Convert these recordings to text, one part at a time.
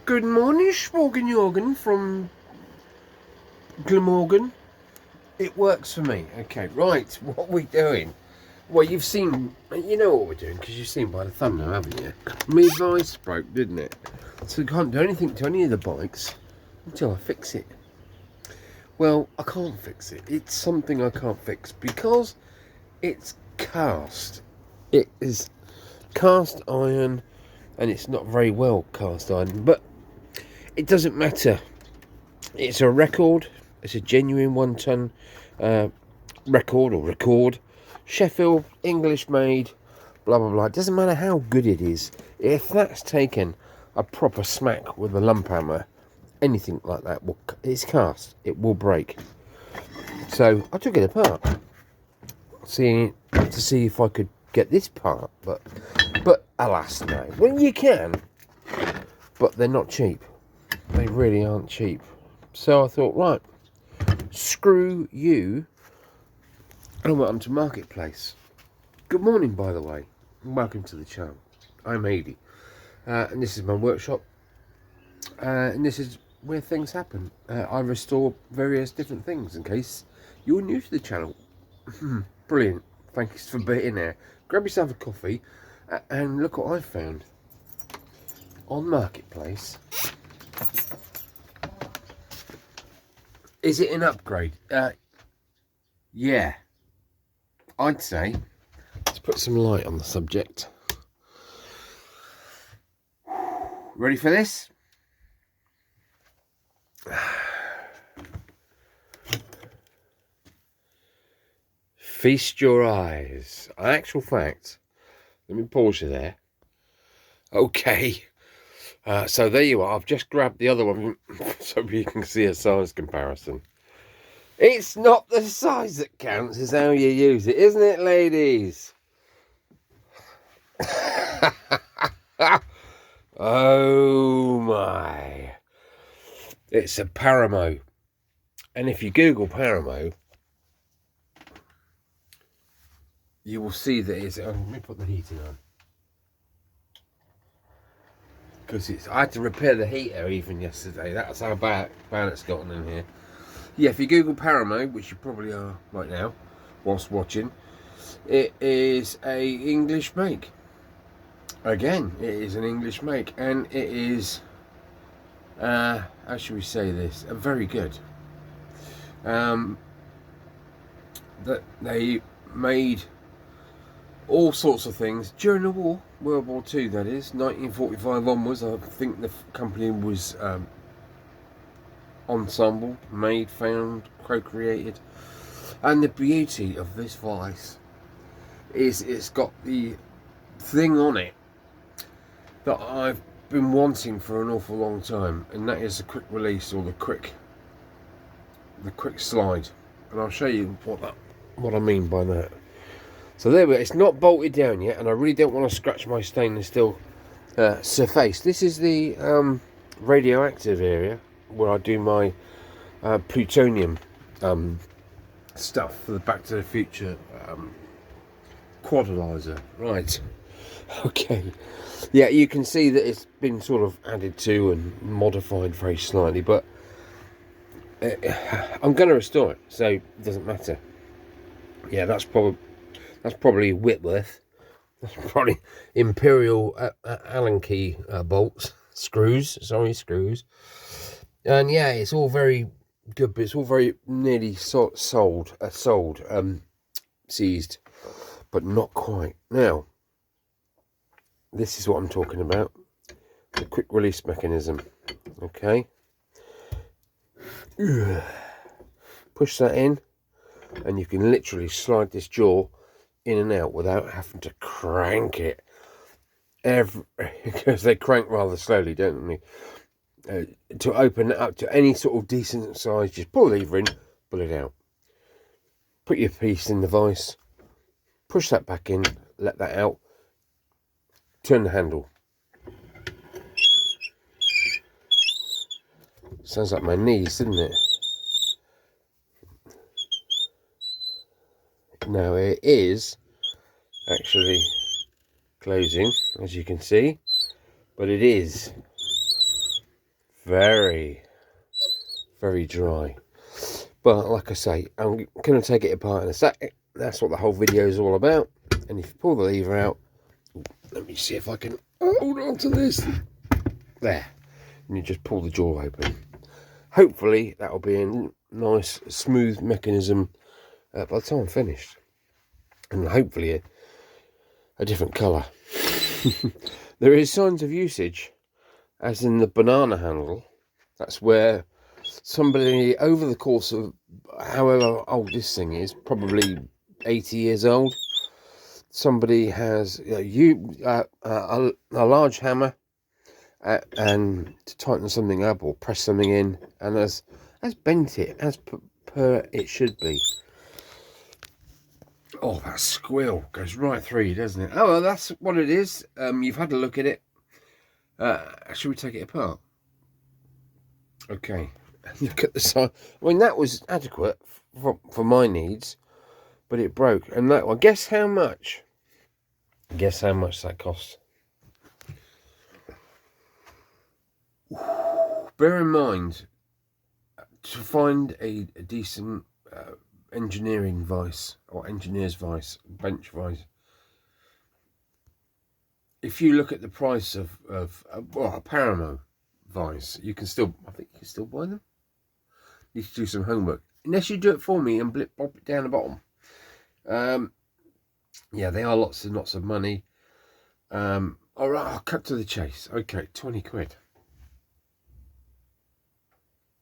Good morning, Schmorgan Jorgen from Glamorgan. It works for me. Okay, right, what are we doing? Well, you know what we're doing because you've seen by the thumbnail, haven't you? My vice broke, didn't it? So I can't do anything to any of the bikes until I fix it. Well, I can't fix it. It's something I can't fix because it's cast. It is cast iron and it's not very well cast iron, but it doesn't matter. It's a record. It's a genuine 1 ton record. Sheffield, English made, blah blah blah. It doesn't matter how good it is. If that's taken a proper smack with a lump hammer, anything like that, it's cast. It will break. So I took it apart, to see if I could get this part, but alas no. Well, you can, but they're not cheap. They really aren't cheap. So I thought, right, screw you, and I went onto Marketplace. Good morning, by the way, and welcome to the channel. I'm Aidy, and this is my workshop, and this is where things happen. I restore various different things in case you're new to the channel. Brilliant, thanks for being there. Grab yourself a coffee, and look what I found on Marketplace. Is it an upgrade? Yeah, I'd say. Let's put some light on the subject. Ready for this? Feast your eyes. Actual fact, let me pause you there. Okay, so there you are. I've just grabbed the other one so you can see a size comparison. It's not the size that counts, it's how you use it, isn't it, ladies? Oh my. It's a PARAMO. And if you Google PARAMO, you will see that it's... let me put the heating on. Because I had to repair the heater even yesterday. That's how bad it's gotten in here. Yeah, if you Google PARAMO, which you probably are right now, whilst watching, it is a English make. Again, it is an English make, and it is, how should we say this? Very good. That they made all sorts of things during the war, World War II, that is, 1945 onwards. I think the company was ensemble, made, found, co-created. And the beauty of this vice is it's got the thing on it that I've been wanting for an awful long time, and that is the quick release, or the quick slide. And I'll show you what I mean by that. So there we go. It's not bolted down yet, and I really don't want to scratch my stainless steel surface. This is the radioactive area where I do my plutonium stuff for the Back to the Future quadrilyzer. Right. Okay. Yeah, you can see that it's been sort of added to and modified very slightly, but I'm going to restore it, so it doesn't matter. Yeah, that's probably Whitworth. That's probably Imperial Allen key screws. And yeah, it's all very good, but it's all very nearly seized, but not quite. Now, this is what I'm talking about. The quick release mechanism. Okay. Push that in, and you can literally slide this jaw in and out without having to crank it. Because they crank rather slowly, don't they? To open it up to any sort of decent size, just pull the lever in, pull it out. Put your piece in the vise, push that back in, let that out, turn the handle. Sounds like my knees, doesn't it? Now it is actually closing, as you can see, but it is very, very dry. But like I say, I'm going to take it apart in a sec. That's what the whole video is all about. And if you pull the lever out, let me see if I can hold on to this. There. And you just pull the jaw open. Hopefully that'll be a nice smooth mechanism by the time I'm finished. And hopefully a different colour. There is signs of usage, as in the banana handle. That's where somebody, over the course of however old this thing is, probably 80 years old, somebody has a large hammer and to tighten something up or press something in, and has bent it as per it should be. Oh, that squill goes right through you, doesn't it? Oh, well, that's what it is. You've had a look at it. Should we take it apart? Okay. Look at the side. I mean, that was adequate for my needs, but it broke. And that one, guess how much? Guess how much that cost? Bear in mind, to find a decent engineering vice or engineer's vice, bench vice, if you look at the price of a PARAMO vice, you can still, I think you can still buy them. You need to do some homework, unless you do it for me and pop it down the bottom. Yeah, they are lots and lots of money. All right, I'll cut to the chase. Okay, 20 quid.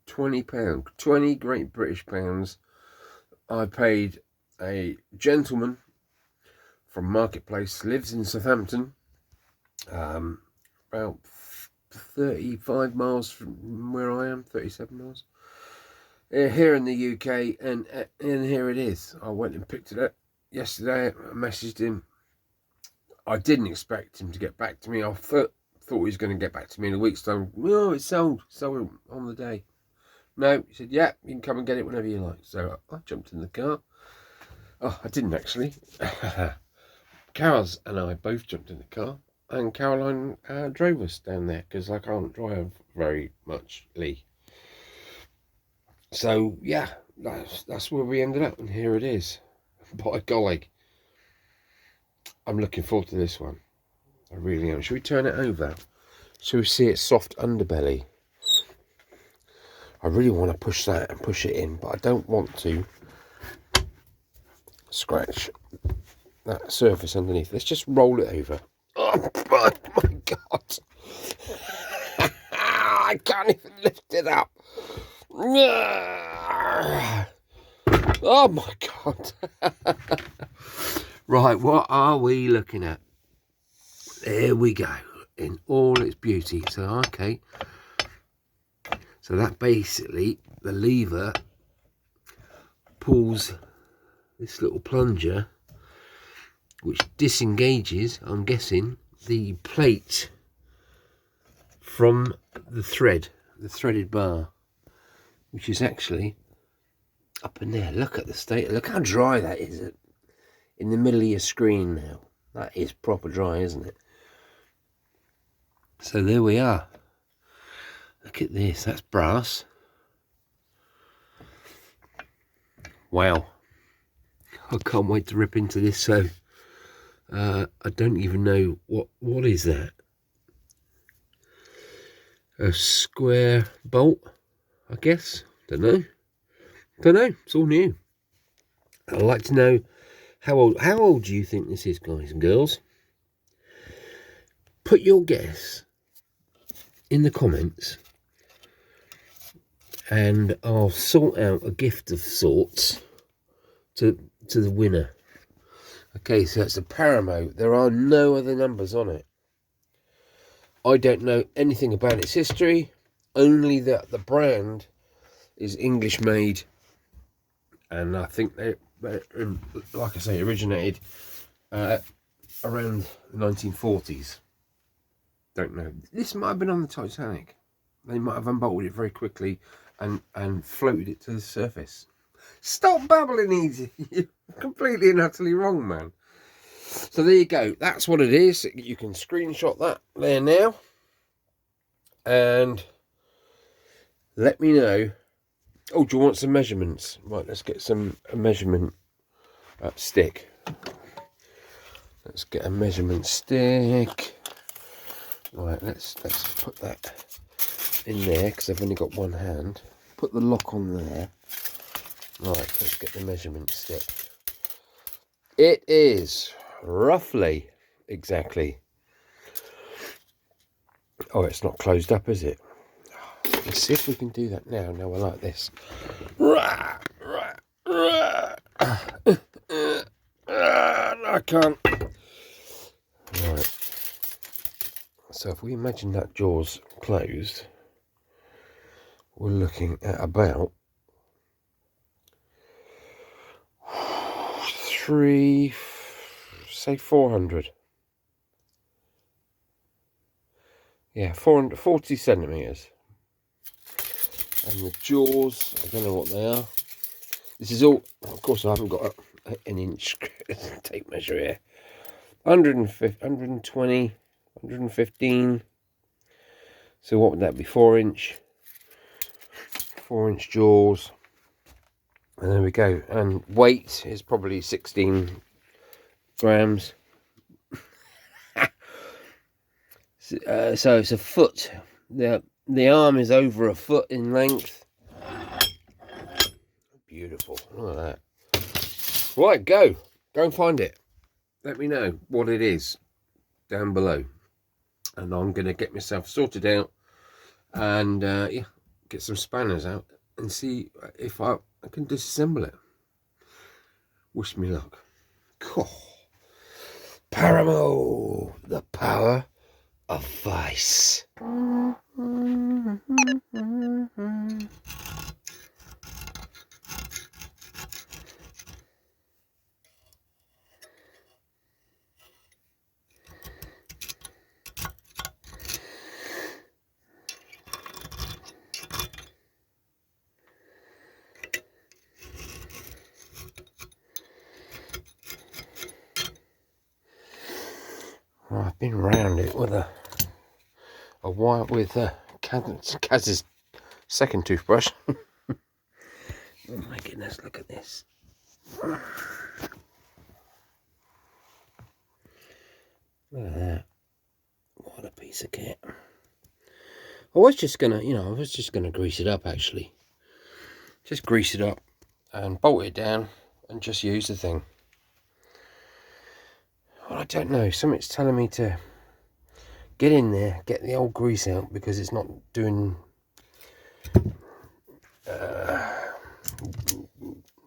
£20, 20 Great British pounds. I paid a gentleman from Marketplace, lives in Southampton, about 35 miles from where I am, 37 miles, here in the UK, and here it is. I went and picked it up yesterday. I messaged him. I didn't expect him to get back to me. I thought he was going to get back to me in a week's time. Oh, it's sold on the day. No, he said, yeah, you can come and get it whenever you like. So I jumped in the car. Oh, I didn't actually. Carol's and I both jumped in the car, and Caroline drove us down there because I can't drive very much, Lee. So yeah, that's where we ended up, and here it is. By golly, I'm looking forward to this one. I really am. Should we turn it over? Should we see its soft underbelly? I really want to push that and push it in, but I don't want to scratch that surface underneath. Let's just roll it over. Oh my God. I can't even lift it up. Oh my God. Right, what are we looking at? There we go, in all its beauty. So, okay. So that basically, the lever pulls this little plunger, which disengages, I'm guessing, the plate from the threaded bar, which is actually up in there. Look at the state. Look how dry that is in the middle of your screen now. That is proper dry, isn't it? So there we are. Look at this. That's brass. Wow. I can't wait to rip into this. So I don't even know what is that. A square bolt, I guess. Don't know. It's all new. I'd like to know how old do you think this is, guys and girls? Put your guess in the comments, and I'll sort out a gift of sorts to the winner. Okay, so it's a PARAMO. There are no other numbers on it. I don't know anything about its history, only that the brand is English made, and I think they like I say, originated around the 1940s. Don't know. This might have been on the Titanic. They might have unbolted it very quickly and floated it to the surface. Stop babbling, easy. You're completely and utterly wrong, man. So there you go. That's what it is. You can screenshot that there now. And Let me know. Oh, do you want some measurements? Right, let's get a measurement stick. Let's get a measurement stick. Right, let's put that in there because I've only got one hand. Put the lock on there. Right, let's get the measurement stick. It is roughly exactly. Oh, it's not closed up, is it? Let's see if we can do that now. Now we're like this. I can't. Right. So if we imagine that jaw's closed, we're looking at about 400. Yeah, 440 centimeters. And the jaws, I don't know what they are. This is all, of course I haven't got an inch tape measure here. 150, 120, 115. So what would that be? 4-inch jaws. And there we go. And weight is probably 16 grams. So it's a foot. The arm is over a foot in length. Beautiful. Look at that. Right, go and find it. Let me know what it is down below, and I'm gonna get myself sorted out and yeah, get some spanners out and see if I can disassemble it. Wish me luck. Cool. PARAMO, the power of vice. Well, I've been round it with a wire with Kaz's second toothbrush. Oh my goodness, look at this. Look at that. What a piece of kit. I was just gonna grease it up actually. Just grease it up and bolt it down and just use the thing. Well, I don't know, something's telling me to get in there, get the old grease out, because it's not doing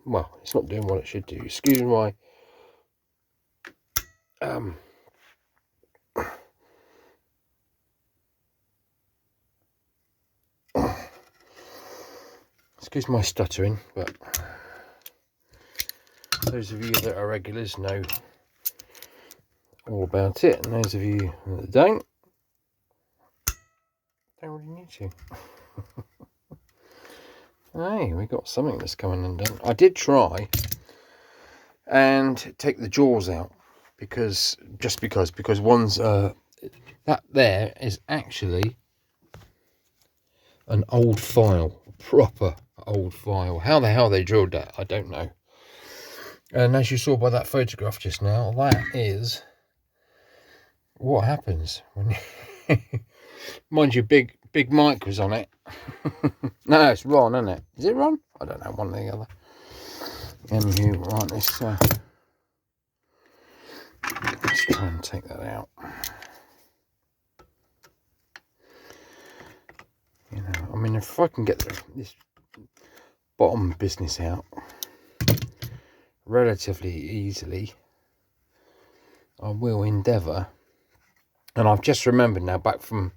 well, it's not doing what it should do. Excuse my excuse my stuttering, but those of you that are regulars know all about it, and those of you that don't really need to. Hey, we got something that's coming undone. I did try and take the jaws out because one's that there is actually an old file, proper old file. How the hell they drilled that, I don't know. And as you saw by that photograph just now, that is what happens when you mind you, big Mike was on it. No, it's Ron, isn't it? Is it Ron? I don't know, one or the other. Anywho, right, let's try and take that out. You know, I mean, if I can get this bottom business out relatively easily, I will endeavour. And I've just remembered now, back from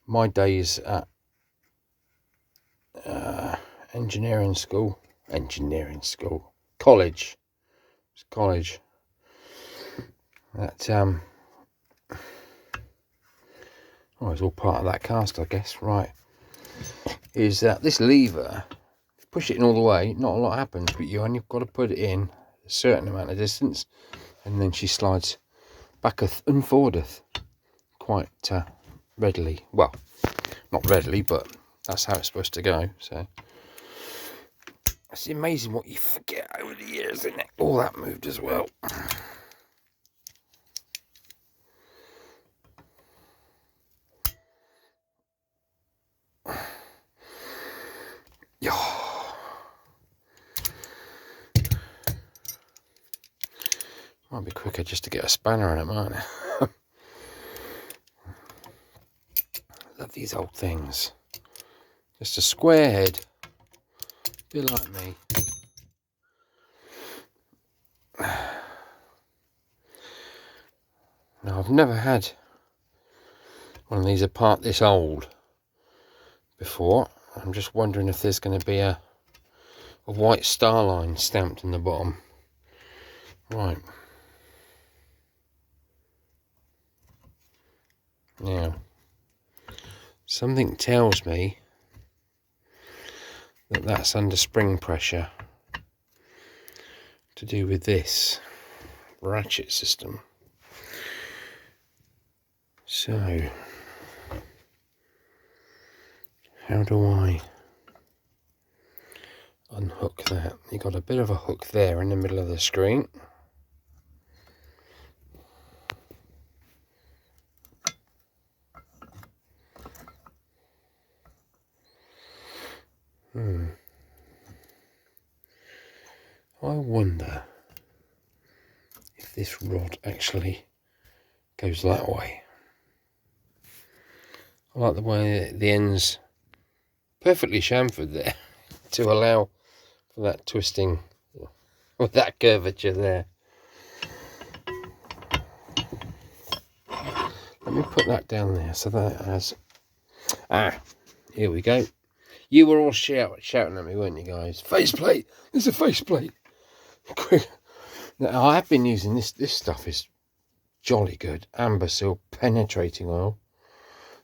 my days at college, that oh, it's all part of that cast, I guess, right, is that this lever, if you push it in all the way, not a lot happens, but you only got to put it in a certain amount of distance, and then she slides backeth and forwardeth quite readily. Well, not readily, but that's how it's supposed to go. So it's amazing what you forget over the years, isn't it? All that moved as well. Might be quicker just to get a spanner in it, mightn't it? Love these old things. Just a square head. Be like me. Now, I've never had one of these apart this old before. I'm just wondering if there's going to be a white star line stamped in the bottom. Right. Now, something tells me that that's under spring pressure to do with this ratchet system. So, how do I unhook that? You got a bit of a hook there in the middle of the screen. I wonder if this rod actually goes that way. I like the way the end's perfectly chamfered there to allow for that twisting with that curvature there. Let me put that down there so that it has... here we go. You were all shouting at me, weren't you guys? Faceplate! There's a faceplate! Quick. Now, I have been using this stuff is jolly good. Ambersil penetrating oil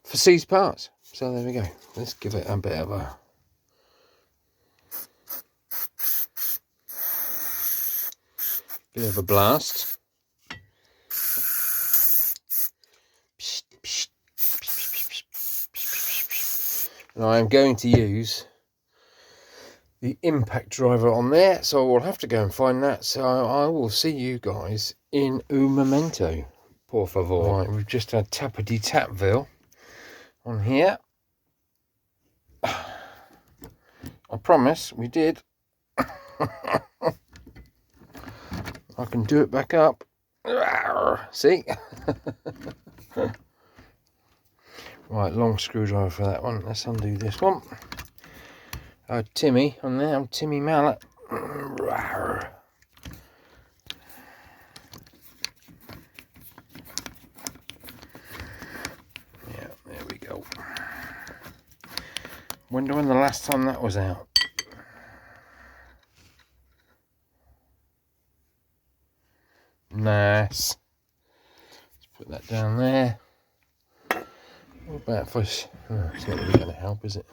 for seized parts. So there we go. Let's give it a bit of a... blast. And I am going to use the impact driver on there, so we'll have to go and find that. So I will see you guys in un momento, por favor. Right, we've just had tappity tapville on here. I promise we did. I can do it back up. See? Right, long screwdriver for that one. Let's undo this one. Timmy on there, Timmy Mallet. Yeah, there we go. Wonder when the last time that was out. Nice. Let's put that down there. What about if it's not really going to help, is it?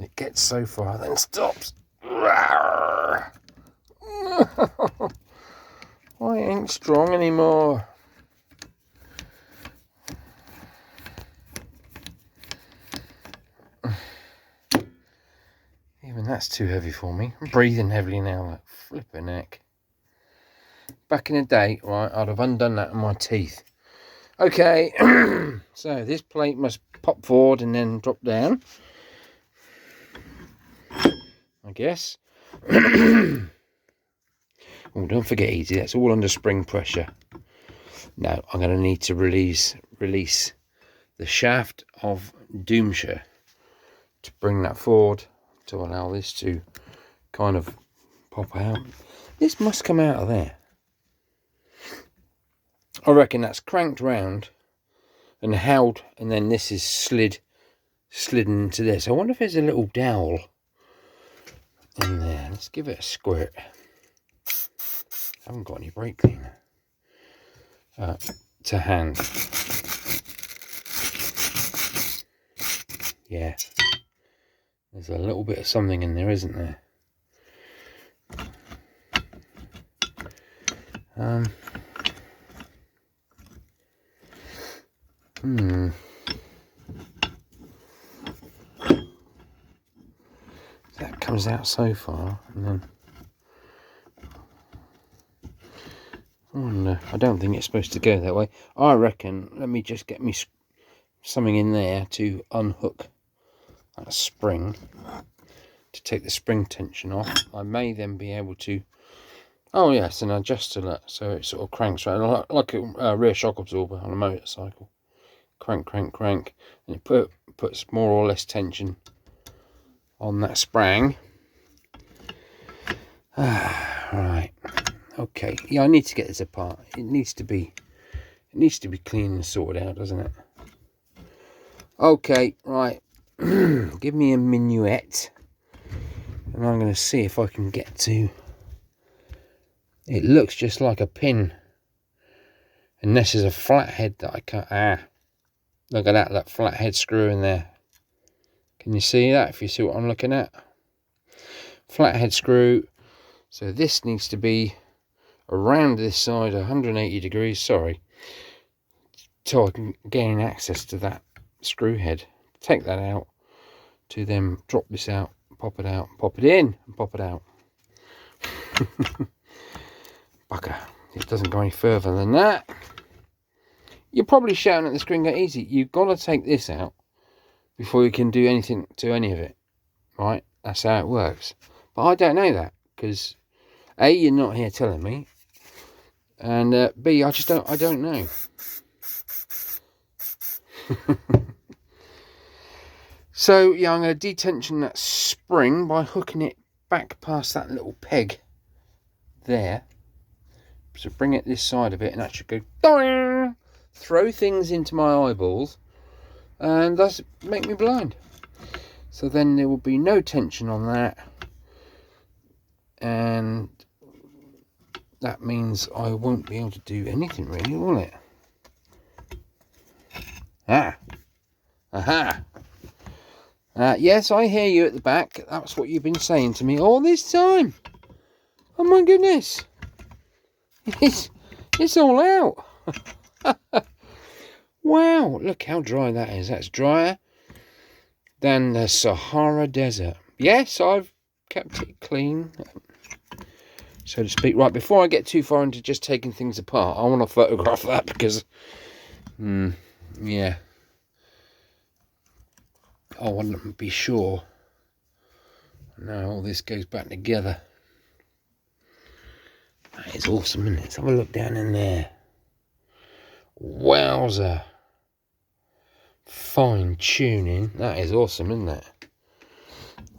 It gets so far, then stops. I ain't strong anymore. Even that's too heavy for me. I'm breathing heavily now, like flipping heck. Back in the day, right, I'd have undone that in my teeth. Okay, so this plate must pop forward and then drop down, I guess. Oh, don't forget easy, that's all under spring pressure. Now I'm going to need to release the shaft of Doomshire to bring that forward to allow this to kind of pop out. This must come out of there. I reckon that's cranked round and held, and then this is slidden into this. I wonder if there's a little dowel in there. Let's give it a squirt. I haven't got any brake cleaner to hand. Yeah, there's a little bit of something in there, isn't there? That comes out so far, and then I don't think it's supposed to go that way. I reckon, let me just get me something in there to unhook that spring, to take the spring tension off. I may then be able to, oh yes, an adjuster, so it sort of cranks right, like a rear shock absorber on a motorcycle. Crank, crank, crank, and it puts more or less tension on that spring. Right, okay, yeah, I need to get this apart. It needs to be clean and sorted out, doesn't it? Okay, right. Give me a minuet, and I'm going to see if I can get to. It looks just like a pin, unless there's a flathead that I can't. Look at that flathead screw in there. Can you see that? If you see what I'm looking at, flathead screw. So this needs to be around this side, 180 degrees. Sorry, so I can gain access to that screw head. Take that out to then drop this out, pop it out, pop it in, and pop it out. Bugger, it doesn't go any further than that. You're probably shouting at the screen, go easy. You've got to take this out before you can do anything to any of it, right? That's how it works. But I don't know that, because A, you're not here telling me, and B, I don't know. So yeah, I'm going to detension that spring by hooking it back past that little peg there. So bring it this side of it, and that should go doing, throw things into my eyeballs, and thus make me blind. So then there will be no tension on that, and that means I won't be able to do anything really, will it? Aha! Yes, I hear you at the back. That's what you've been saying to me all this time. Oh my goodness. It's all out. Wow, look how dry that is. That's drier than the Sahara Desert. Yes, I've kept it clean, so to speak. Right, before I get too far into just taking things apart, I want to photograph that because, yeah, I want to be sure. Now all this goes back together. That is awesome, isn't it? Let's have a look down in there. Wowzer. Fine tuning. That is awesome, isn't it?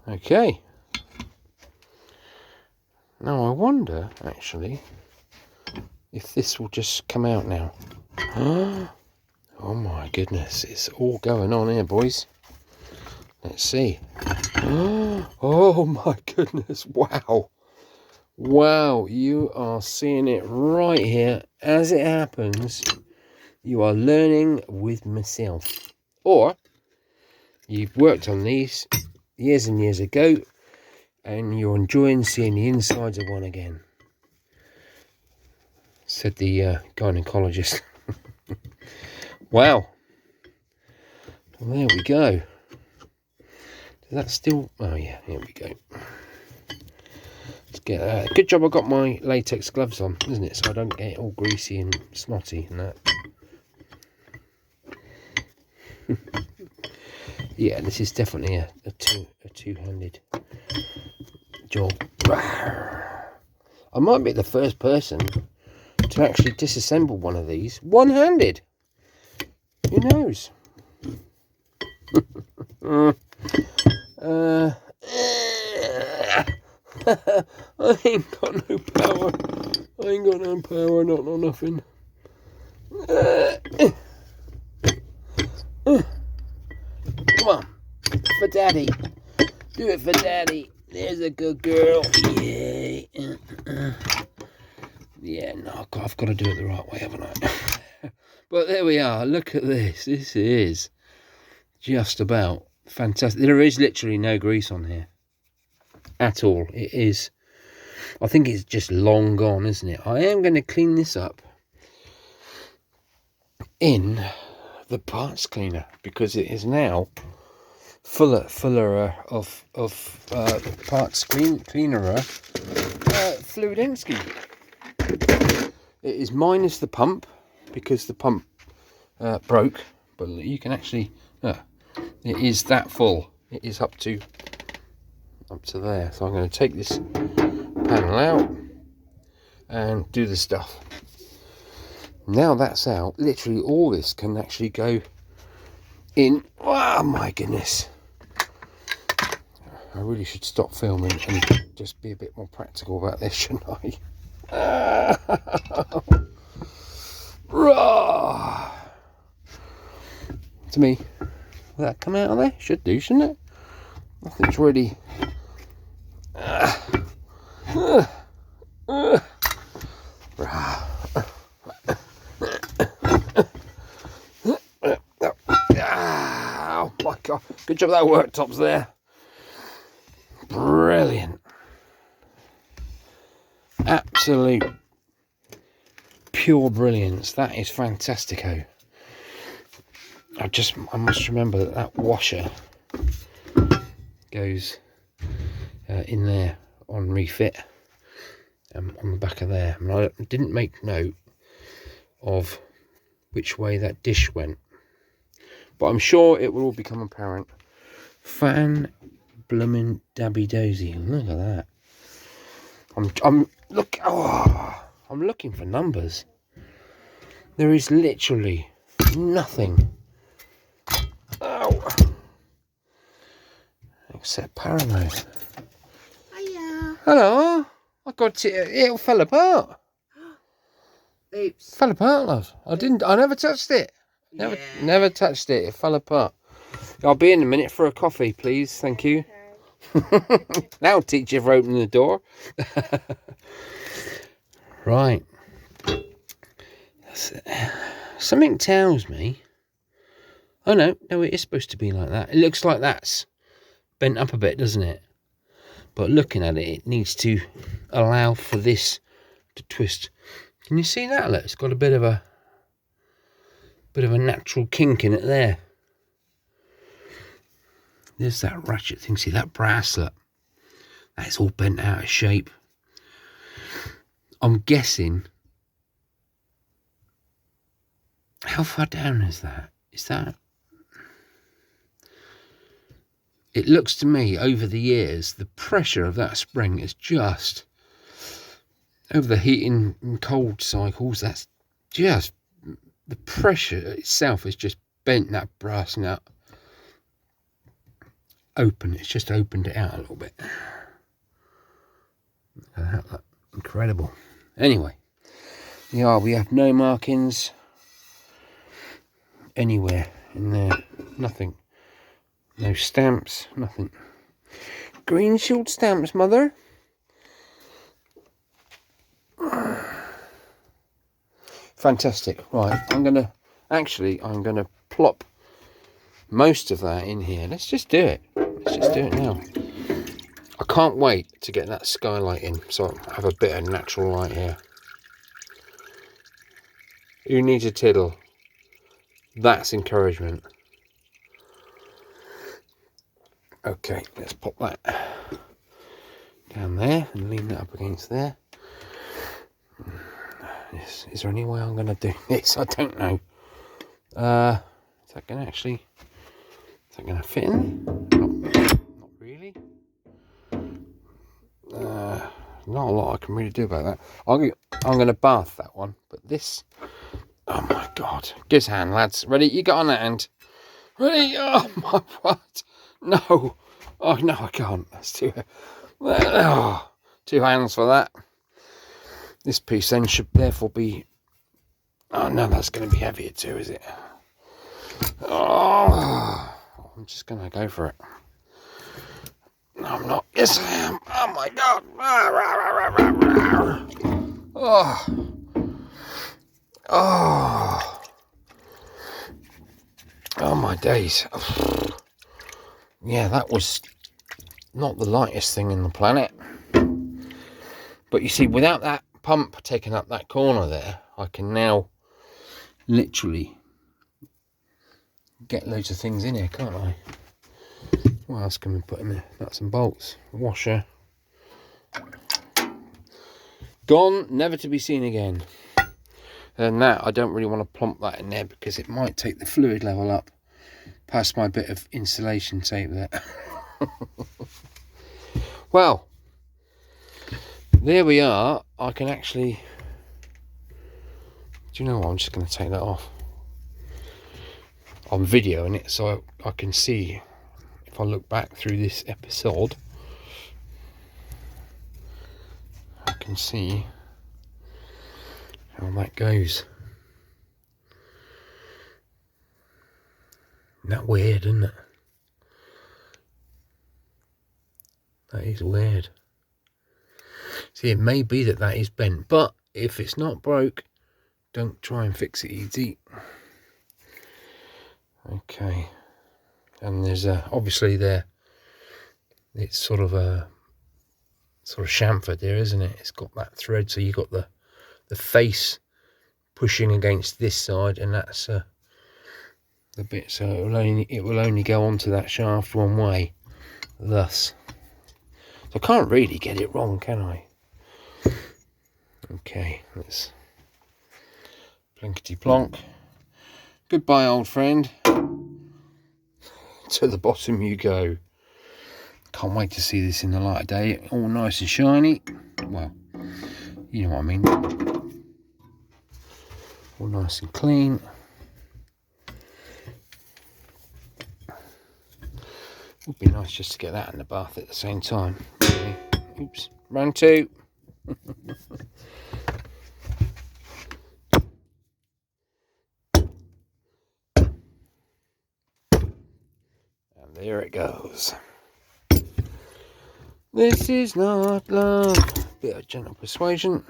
Okay. Now I wonder, actually, if this will just come out now. Oh my goodness, it's all going on here, boys. Let's see. Oh my goodness, wow. Wow, you are seeing it right here as it happens. You are learning with myself. Or you've worked on these years and years ago and you're enjoying seeing the insides of one again, said the gynecologist. Wow. Well, there we go. Does that still... Oh yeah, here we go. Let's get good job I got my latex gloves on, isn't it? So I don't get it all greasy and snotty and that. Yeah, this is definitely a two-handed job. I might be the first person to actually disassemble one of these one-handed. Who knows? I ain't got no power. I ain't got no power, not nothing. Come on, for daddy. Do it for daddy. There's a good girl. Yay. Yeah, no, I've got to do it the right way, haven't I? But there we are. Look at this. This is just about fantastic. There is literally no grease on here at all. It is, I think it's just long gone, isn't it? I am going to clean this up in the parts cleaner, because it is now fuller of parts cleaner Fluidensky. It is minus the pump, because the pump broke, but you can actually it is that full. It is up to there. So I'm going to take this panel out and do the stuff. Now that's out, literally all this can actually go in. Oh my goodness, I really should stop filming and just be a bit more practical about this, shouldn't I? To me, will that come out of there? Should do, shouldn't it? Nothing's really oh my god, good job that worktop's there. Brilliant, absolute pure brilliance. That is fantastico. I must remember that washer goes in there on refit, on the back of there. And I didn't make note of which way that dish went, but I'm sure it will all become apparent. Fan bloomin' dabby dozy, look at that. I'm looking for numbers. There is literally nothing except PARAMO. Hiya. Hello. I got it all fell apart. Oops. Fell apart, love. I never touched it. Never touched it. It fell apart. I'll be in a minute for a coffee, please. Thank you. Okay. Now I'll teach you for opening the door. Right. Something tells me. Oh no, it is supposed to be like that. It looks like that's bent up a bit, doesn't it? But looking at it, it needs to allow for this to twist. Can you see that? Look, it's got a bit of a natural kink in it there. There's that ratchet thing. See that bracelet? That's all bent out of shape. I'm guessing. How far down is that? Is that? It looks to me, over the years, the pressure of that spring is just, over the heating and cold cycles, that's just, the pressure itself is just bent that brass nut open. It's just opened it out a little bit. Look at that, look. Incredible. Anyway, yeah, we have no markings anywhere in there. Nothing. No stamps, nothing. Green shield stamps, mother. Fantastic. Right, I'm gonna plop most of that in here. Let's just do it. Let's just do it now. I can't wait to get that skylight in, so I have a bit of natural light here. Who needs a tiddle? That's encouragement. Okay, let's pop that down there and lean that up against there. Is there any way I'm going to do this? I don't know. Is that going to fit in? Not really. Not a lot I can really do about that. I'm going to bath that one, but this. Oh my god! Give us a hand, lads. Ready? You got on that hand. Ready? Oh my what? No. Oh no, I can't. That's too. Oh, 2 hands for that. This piece then should therefore be. Oh no, that's going to be heavier too, is it? Oh, I'm just going to go for it. No, I'm not. Yes, I am. Oh my god. Oh. Oh. Oh my days. Yeah, that was not the lightest thing in the planet. But you see, without that pump taking up that corner there, I can now literally Get loads of things in here, can't I? What else can we put in there? Nuts and bolts, washer. Gone, never to be seen again. And that, I don't really want to plump that in there because it might take the fluid level up past my bit of insulation tape there. Well, there we are. I can actually... Do you know what? I'm just going to take that off. I'm videoing it so I can see, if I look back through this episode, I can see how that goes. Isn't that weird, isn't it? That is weird. See, it may be that is bent, but if it's not broke, don't try and fix it easy. Okay, and there's obviously there. It's sort of chamfered there, isn't it? It's got that thread, so you got the face pushing against this side, and that's the bit. So it will only go onto that shaft one way. Thus, so I can't really get it wrong, can I? Okay, let's plinkety plonk. Goodbye, old friend. To the bottom you go. Can't wait to see this in the light of day. All nice and shiny. Well, you know what I mean. All nice and clean. Would be nice just to get that in the bath at the same time. Really. Oops, round two. There it goes. This is not love. Bit of gentle persuasion.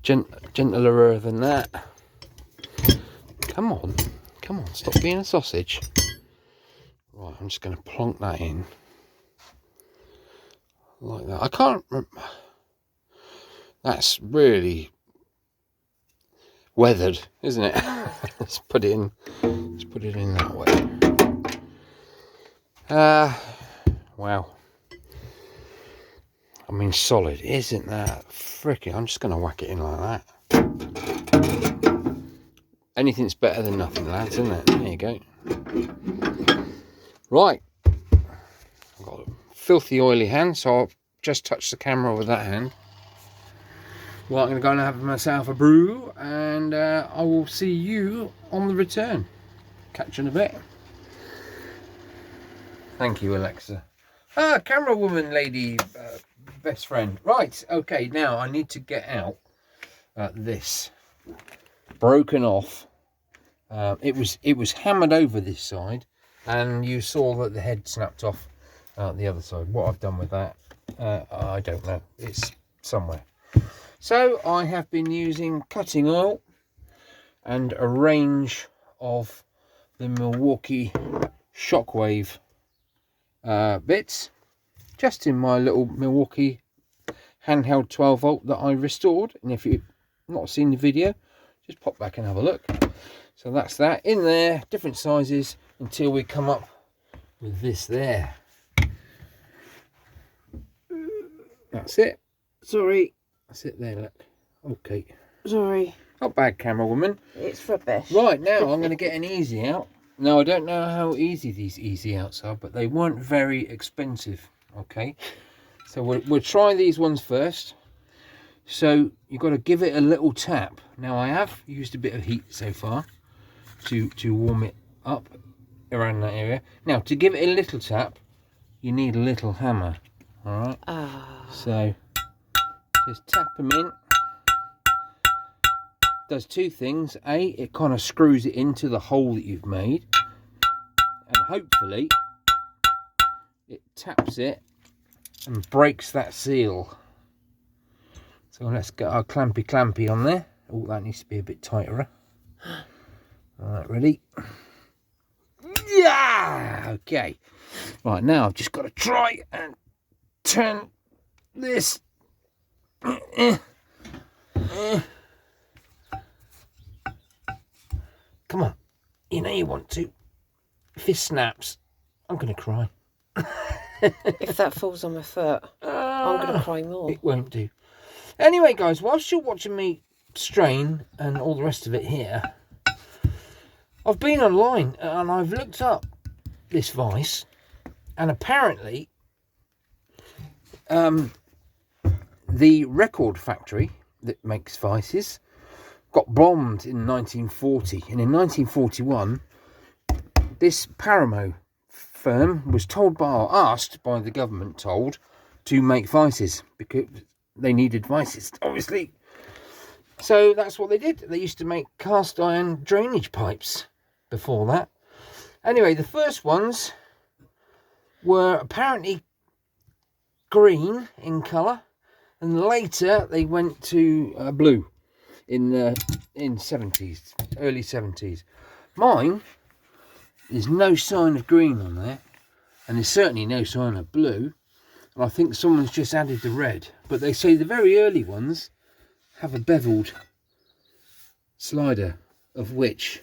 Gentler than that. Come on, stop being a sausage. Right, I'm just going to plonk that in like that. I can't remember. That's really weathered, isn't it? Let's put it in that way. Wow. I mean, solid, isn't that freaking? I'm just going to whack it in like that. Anything's better than nothing, lads, isn't it? There you go. Right. I've got a filthy oily hand, so I'll just touch the camera with that hand. Well, I'm going to go and have myself a brew, and I will see you on the return. Catch you in a bit. Thank you, Alexa. Camera woman lady, best friend. Right, okay, now I need to get out this broken off. It was hammered over this side, and you saw that the head snapped off the other side. What I've done with that, I don't know. It's somewhere. So I have been using cutting oil and a range of the Milwaukee Shockwave bits, just in my little Milwaukee handheld 12 volt that I restored. And if you've not seen the video, just pop back and have a look. So that's that in there, different sizes, until we come up with this there. That's it. Sorry. That's it there, look. Okay. Sorry. Not bad, camera woman. It's rubbish. Right, now I'm going to get an easy out. Now, I don't know how easy these easy outs are, but they weren't very expensive. Okay. So we'll try these ones first. So you've got to give it a little tap. Now, I have used a bit of heat so far to warm it up around that area. Now, to give it a little tap, you need a little hammer. All right. So just tap them in. Does two things. A, it kind of screws it into the hole that you've made, and hopefully it taps it and breaks that seal. So let's get our clampy on there. Oh, that needs to be a bit tighter. All right, ready? Yeah. Okay. Right, now I've just got to try and turn this Come on. You know you want to. Fist snaps. I'm going to cry. If that falls on my foot, I'm going to cry more. It won't do. Anyway, guys, whilst you're watching me strain and all the rest of it here, I've been online and I've looked up this vice, and apparently the record factory that makes vices got bombed in 1940, and in 1941 this PARAMO firm was asked by the government to make vices because they needed vices, obviously. So that's what they did. They used to make cast iron drainage pipes before that. Anyway, the first ones were apparently green in colour, and later they went to blue in 70s, early 70s. Mine, there's no sign of green on there, and there's certainly no sign of blue, and I think someone's just added the red. But they say the very early ones have a beveled slider, of which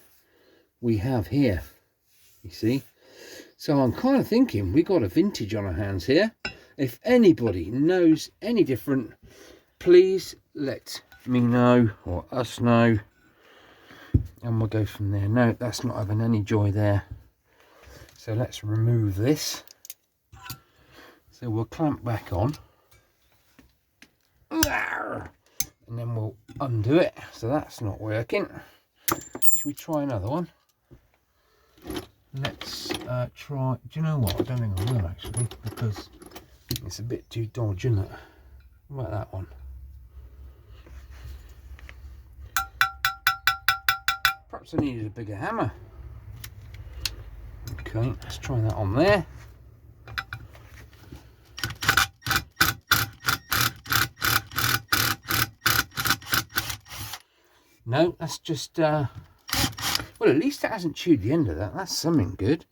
we have here, you see. So I'm kind of thinking we got a vintage on our hands here. If anybody knows any different, please let me know, or us know, and we'll go from there. No, that's not having any joy there. So let's remove this. So we'll clamp back on, and then we'll undo it. So that's not working. Should we try another one? Let's try. Do you know what? I don't think I will actually, because it's a bit too dodgy, isn't it? What about that one? Perhaps I needed a bigger hammer. Okay, let's try that on there. No, that's just well, at least it hasn't chewed the end of that. That's something good.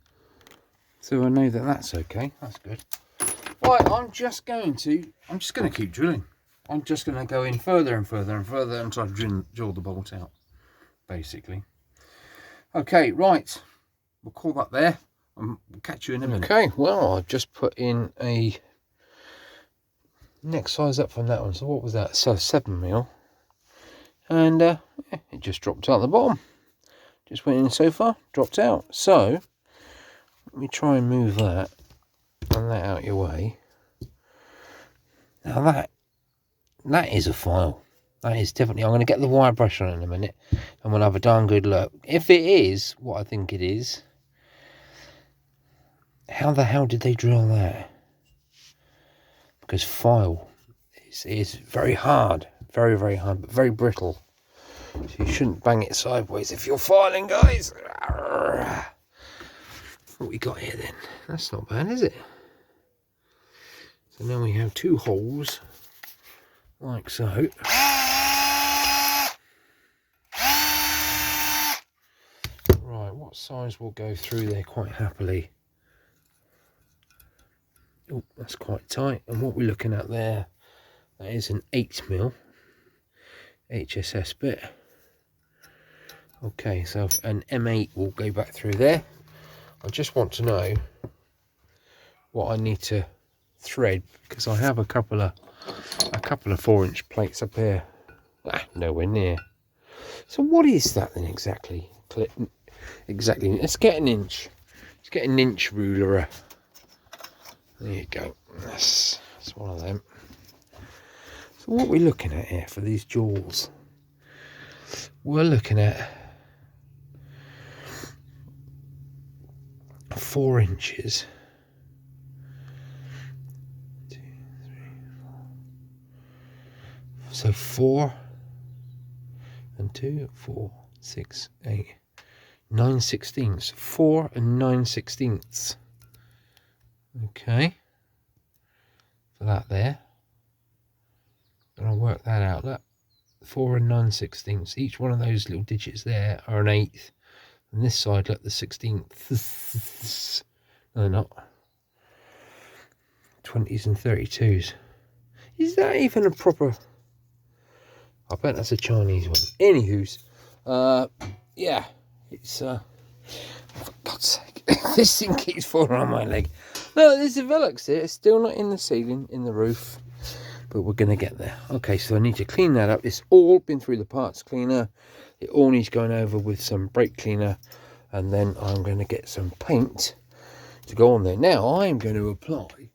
So I know that that's okay. That's good. Right, I'm just going to keep drilling. I'm just going to go in further and further and further until I drill the bolt out, basically. Okay, right. We'll call that there. We'll catch you in a minute. Okay, well, I've just put in a next size up from that one. So what was that? So 7mm. And it just dropped out the bottom. Just went in so far, dropped out. So let me try and move that and that out your way. Now that is a file. That is definitely. I'm going to get the wire brush on it in a minute, and we'll have a darn good look. If it is what I think it is, how the hell did they drill that? Because file is very hard, very, very hard, but very brittle. So you shouldn't bang it sideways if you're filing, guys. What we got here then? That's not bad, is it? So now we have two holes, like so. Right, what size will go through there quite happily? Oh, that's quite tight. And what we're looking at there, that is an 8mm HSS bit. Okay, so an M8 will go back through there. I just want to know what I need to thread, because I have a couple of 4-inch plates up here. Nowhere near. So what is that then exactly? Exactly. Let's get an inch. Let's get an inch ruler. There you go. That's one of them. So what are we looking at here for these jaws? We're looking at 4 inches. 2, 3, 4. So 4 and 2, 4, 6, 8, 9/16. 4 and 9/16. Okay. For that there. And I'll work that out. That 4 and 9/16. Each one of those little digits there are an 1/8. And this side, look, the 16th. No, they're not. 20s and 32s. Is that even a proper I bet that's a Chinese one. Anywho's, yeah, it's, for God's sake, this thing keeps falling on my leg. No, there's a Velux here. It's still not in the ceiling, in the roof, but we're going to get there. Okay, so I need to clean that up. It's all been through the parts cleaner. It all needs going over with some brake cleaner, and then I'm going to get some paint to go on there. Now, I'm going to apply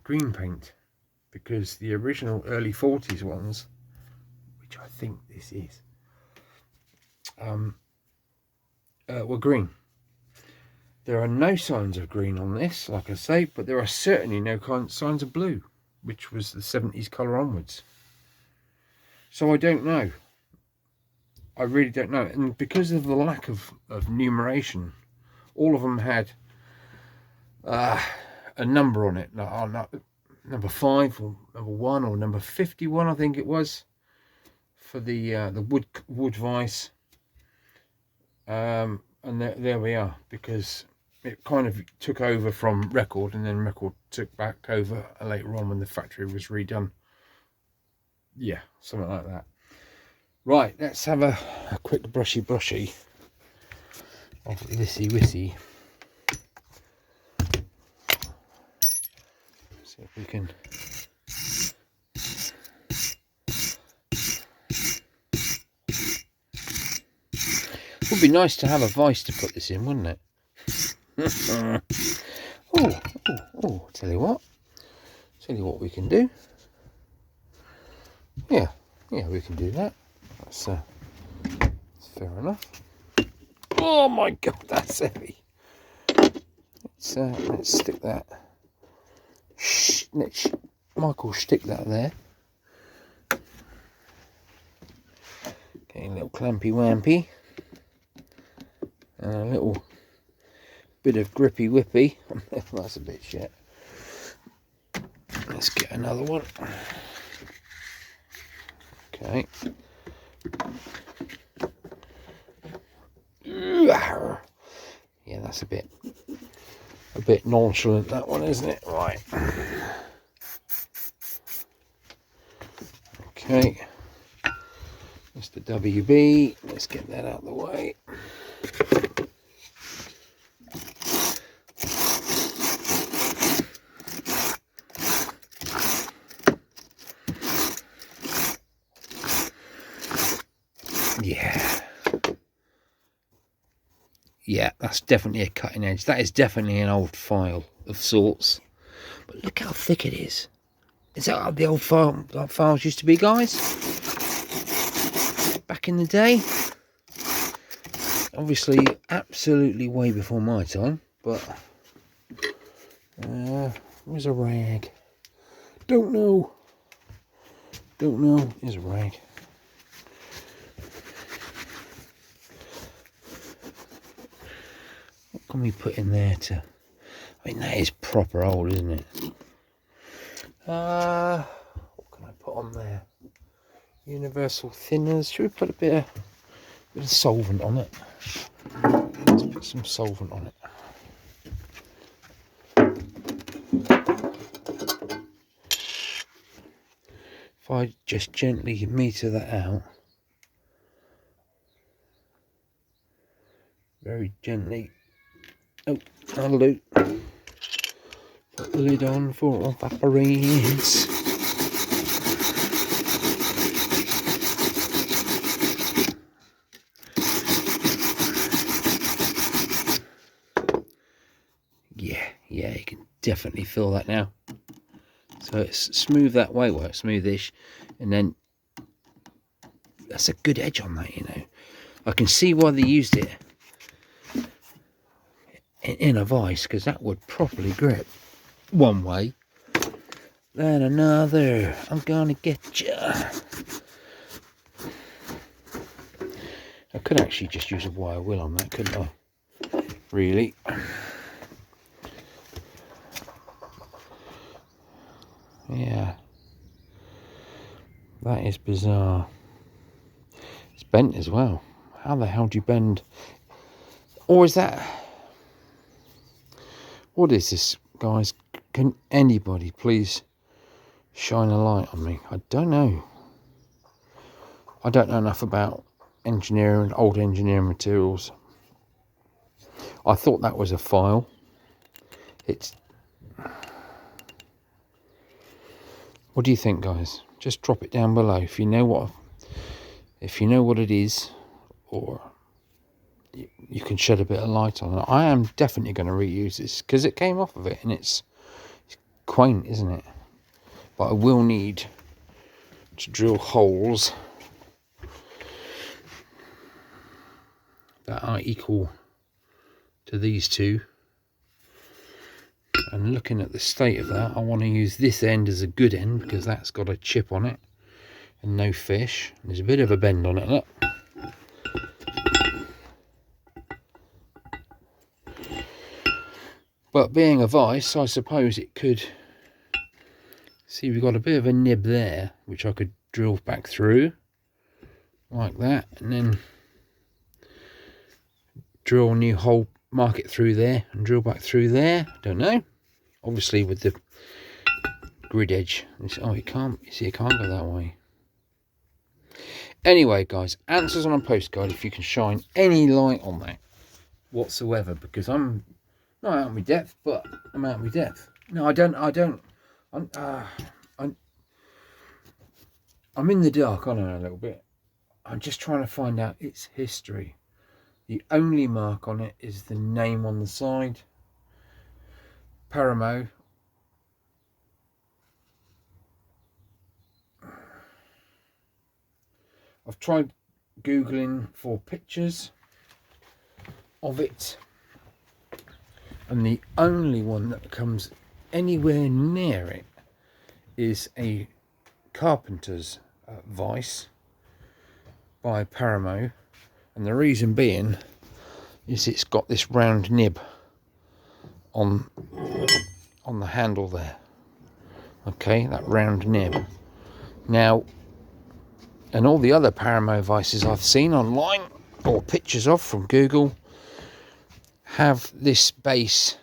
green paint, because the original early 40s ones, which I think this is, were green. There are no signs of green on this, like I say, but there are certainly no signs of blue, which was the 70s colour onwards. So I don't know. I really don't know. And because of the lack of numeration, all of them had a number on it. Number 5 or number 1 or number 51, I think it was, for the wood vice. And there we are, because it kind of took over from record, and then record took back over later on when the factory was redone. Yeah, something like that. Right, let's have a quick brushy of thisy wissy. See if we can. It would be nice to have a vise to put this in, wouldn't it? Oh, tell you what we can do. Yeah, we can do that. That's fair enough. Oh my God, that's heavy. Let's stick that. Michael, stick that there. Getting a little clampy wampy. And a little bit of grippy whippy. That's a bit shit. Let's get another one. Okay. Yeah, that's a bit nonchalant, that one, isn't it? Right. Okay. Mr. WB, let's get that out of the way. Yeah, that's definitely a cutting edge. That is definitely an old file of sorts. But look how thick it is. Is that how the old files used to be, guys? Back in the day? Obviously, absolutely way before my time. But, where's a rag? Don't know. Here's a rag. What can we put in there to... I mean, that is proper old, isn't it? What can I put on there? Universal thinners. Should we put a bit of solvent on it? Let's put some solvent on it. If I just gently meter that out, very gently. Oh, that'll do. Put the lid on for evaporates. Yeah, you can definitely feel that now. So it's smooth that way, well, it's smoothish, and then that's a good edge on that, you know. I can see why they used it in a vise, because that would properly grip one way, then another. I'm gonna get you. I could actually just use a wire wheel on that, couldn't I? Really? Yeah, that is bizarre. It's bent as well. How the hell do you bend? Or is that... What is this, guys? Can anybody please shine a light on me? I don't know. I don't know enough about engineering, old engineering materials. I thought that was a file. It's... What do you think, guys? Just drop it down below if you know what it is, or you can shed a bit of light on it. I am definitely going to reuse this because it came off of it, and it's quaint, isn't it? But I will need to drill holes that are equal to these two. And looking at the state of that, I want to use this end as a good end because that's got a chip on it and no fish. There's a bit of a bend on it, look. But being a vice, I suppose it could... See, we've got a bit of a nib there, which I could drill back through, like that, and then drill a new hole, mark it through there, and drill back through there. Don't know. Obviously, with the grid edge. Oh, it can't. You see, it can't go that way. Anyway, guys, answers on a postcard if you can shine any light on that whatsoever, because I'm not out of my depth, but I'm out of my depth. No, I don't. I'm in the dark, I don't know, a little bit. I'm just trying to find out its history. The only mark on it is the name on the side. PARAMO. I've tried Googling for pictures of it, and the only one that comes anywhere near it is a carpenter's vice by PARAMO, and the reason being is it's got this round nib on the handle there. Okay, that round nib. Now, and all the other PARAMO vices I've seen online or pictures of from Google have this base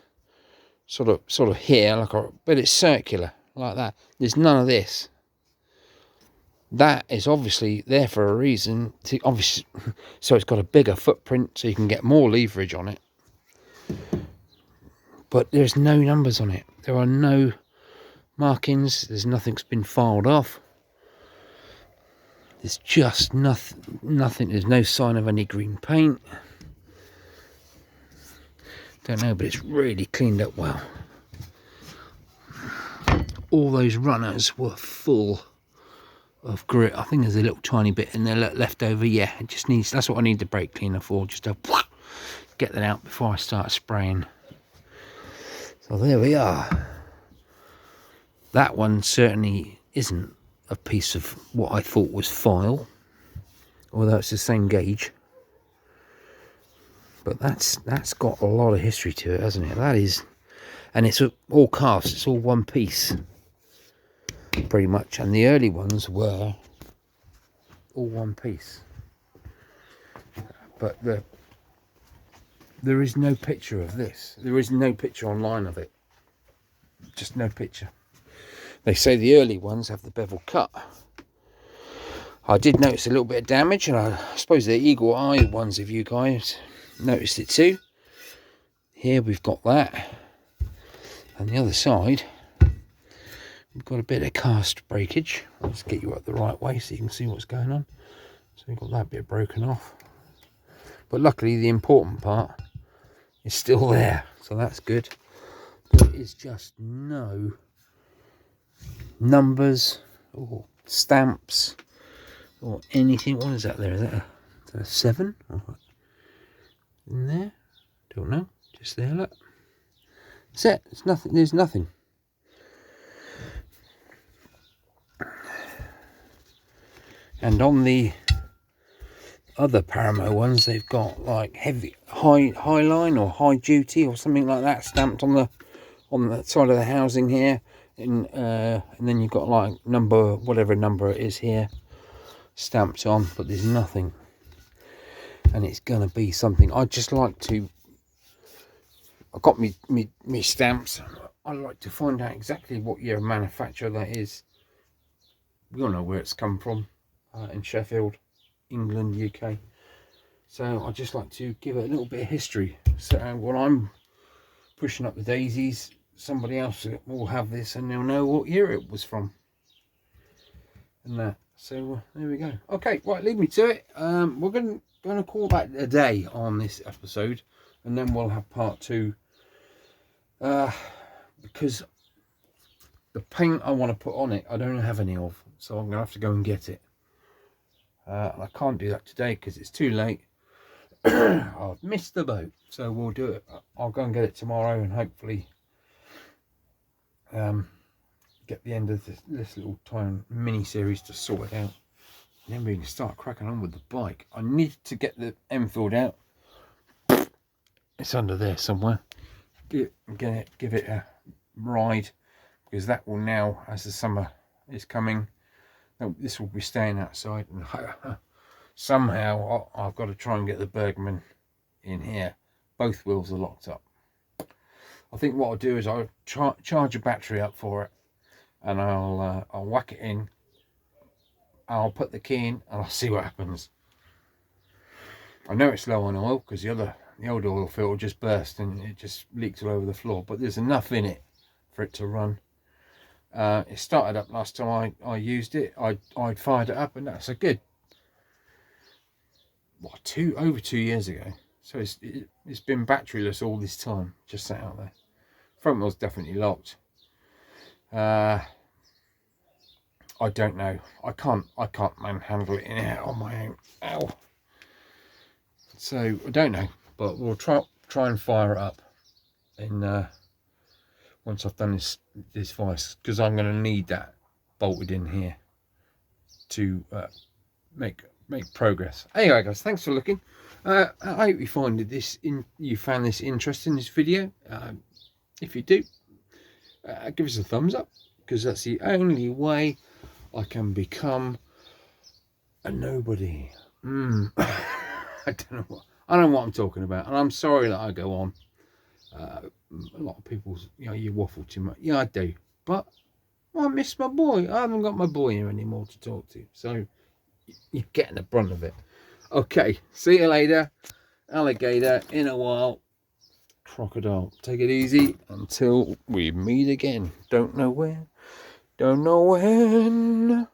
sort of here, like but it's circular like that. There's none of this. That is obviously there for a reason. Obviously, so it's got a bigger footprint, so you can get more leverage on it. But there's no numbers on it. There are no markings. There's nothing's been filed off. There's just nothing. There's no sign of any green paint. Don't know, but it's really cleaned up well. All those runners were full of grit. I think there's a little tiny bit in there left over. Yeah, it just needs, that's what I need the brake cleaner for, just to get that out before I start spraying. So there we are. That one certainly isn't a piece of what I thought was file, although it's the same gauge. But that's got a lot of history to it, hasn't it? That is, and it's all cast. It's all one piece, pretty much. And the early ones were all one piece. But there is no picture of this. There is no picture online of it. Just no picture. They say the early ones have the bevel cut. I did notice a little bit of damage, and I suppose the eagle eye ones of you guys noticed it too. Here we've got that, and the other side we've got a bit of cast breakage. Let's get you up the right way so you can see what's going on. So we've got that bit broken off, but luckily the important part is still there, so that's good. There is just no numbers or stamps or anything. What is that there? Is that a 7 in there? Don't know. Just there, look. That's it. It's nothing. There's nothing. And on the other PARAMO ones, they've got like heavy high line or high duty or something like that stamped on the side of the housing here. And then you've got like number, whatever number it is here, stamped on, but there's nothing. And it's gonna be something. I'd just like to, I've got me stamps. I'd like to find out exactly what year of manufacture that is. We all know where it's come from, in Sheffield. England, UK. So I'd just like to give it a little bit of history. So while I'm pushing up the daisies, somebody else will have this and they'll know what year it was from. And that. So there we go. Okay, right, leave me to it. We're going to call that a day on this episode, and then we'll have part 2. Because the paint I want to put on it, I don't have any of, so I'm going to have to go and get it. And I can't do that today because it's too late. I've missed the boat, so we'll do it. I'll go and get it tomorrow, and hopefully get the end of this little time mini series to sort it out. And then we can start cracking on with the bike. I need to get the Enfield out. It's under there somewhere. Give it a ride, because that will now, as the summer is coming, this will be staying outside, and somehow I've got to try and get the Bergman in here. Both wheels are locked up. I think what I'll do is I'll charge a battery up for it, and I'll whack it in. I'll put the key in and I'll see what happens. I know it's low on oil because the old oil filter just burst and it just leaks all over the floor, but there's enough in it for it to run. It started up last time I used it. I'd fired it up, and that's a good, what, over 2 years ago. So it's been batteryless all this time, just sat out there. Front wheel's definitely locked. I don't know. I can't manhandle it in here on my own. Ow. So I don't know, but we'll try and fire it up. And once I've done this vice, because I'm going to need that bolted in here to make progress. Anyway, guys, thanks for looking. I hope you found this interesting, this video. If you do, give us a thumbs up, because that's the only way I can become a nobody. I don't know what I'm talking about, and I'm sorry that I go on. A lot of people, you waffle too much. Yeah, I do, but I miss my boy. I haven't got my boy here anymore to talk to, so you're getting the brunt of it. Okay, see you later, alligator. In a while, crocodile. Take it easy until we meet again. Don't know where, don't know when.